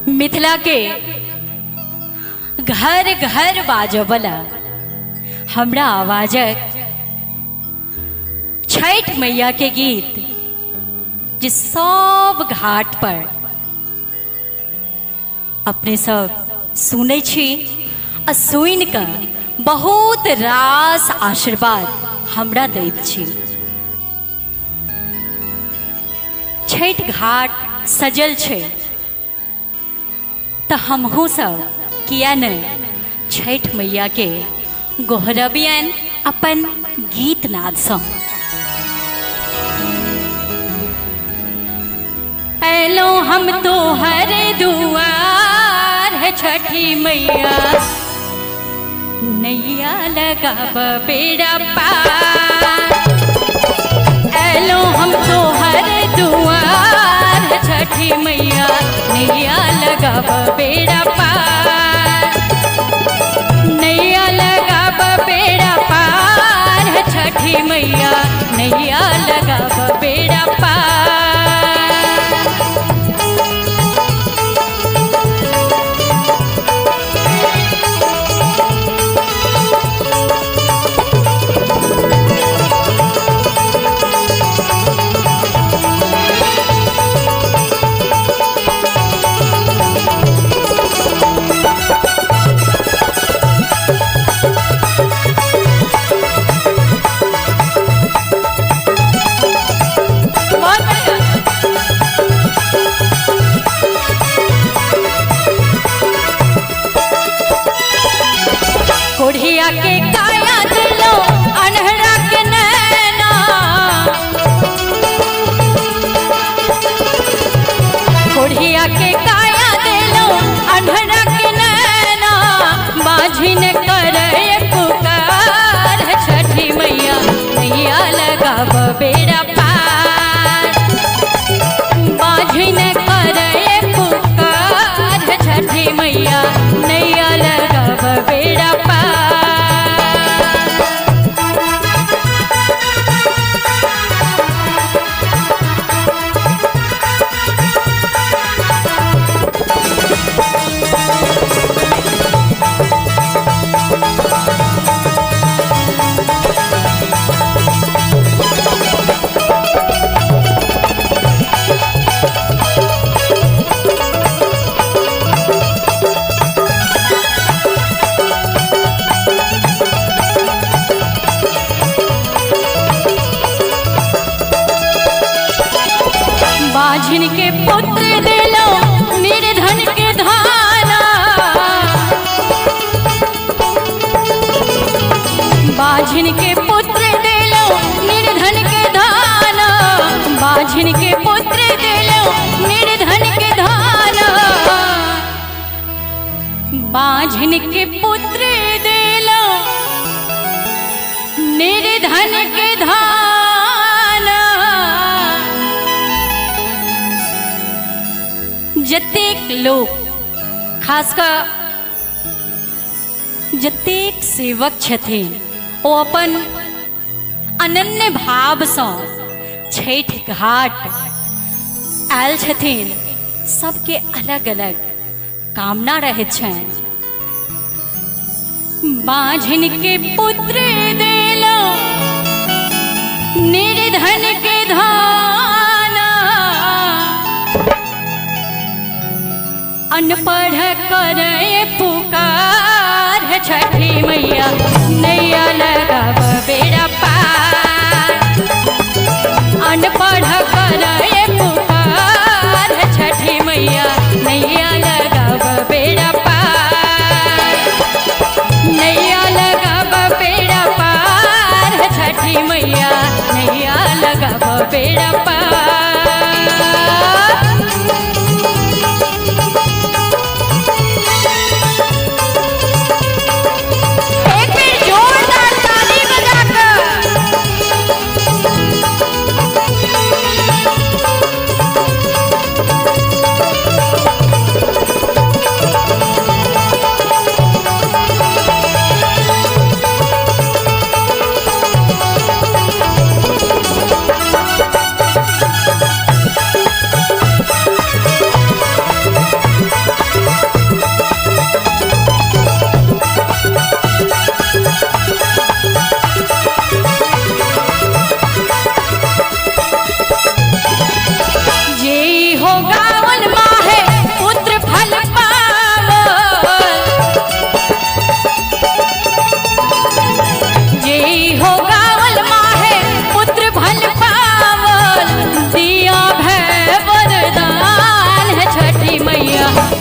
मिथिला के घर घर बाजबला हमरा आवाजक छठ मैया के गीत जे सब घाट पर अपने सब सुनै छी आ सुनि कऽ बहुत रास आशीर्वाद हमरा दैत छी। छठ घाट सजल छै तऽ हमहूँ सब किया नहि छठ मैया के गोहरबियन अपन गीत नाद सँ। ऐलो हम तो हर दुआर है छठी मैया, नैया लगाब बेड़ा पार। ऐलो हम तो हर दुआर है छठी मैया, नैया लगाब बेड़ा पार। नैया लगाब बेड़ा पार है छठी मैया, नैया लगाब बेड़ा पार। कोढ़िया के काया दिलो अनहरा के नैना, कोढ़िया के काया दिलो अनहरा के नैना। बाझिन करे पुकार है छठी मैया, नैया लगाब बेड़ा पार। बाझिन करे पुकार है छठी मैया, नैया लगाब बेड़ा पार। बाझिन के पुत्र दिलो निर्धन के धाना, बाझिन के पुत्र दिलो निर्धन के धाना। बाझिन के पुत्र दिलो निर्धन के धाना। बाझिन के पुत्र दिलो निर्धन के धाना। जतेक लोग खासकर जतेक सेवक छथिन ओ अपन अनन्य भाव सँ छठ घाट आयल छथिन। सबके अलग अलग कामना रहैत छनि। बाझिन के पुत्र दिलो निर्धन के धाना। अनपढ़ करे पुकार है छठी मैया, नैया लगाब बेड़ा पार। अनपढ़ करे पुकार है छठी मैया, नैया लगाब बेड़ा पार। नैया लगाब बेड़ा पार है छठी मैया, नैया लगाब बेड़ा पार।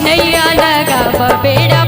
नैया लगाव बेड़ा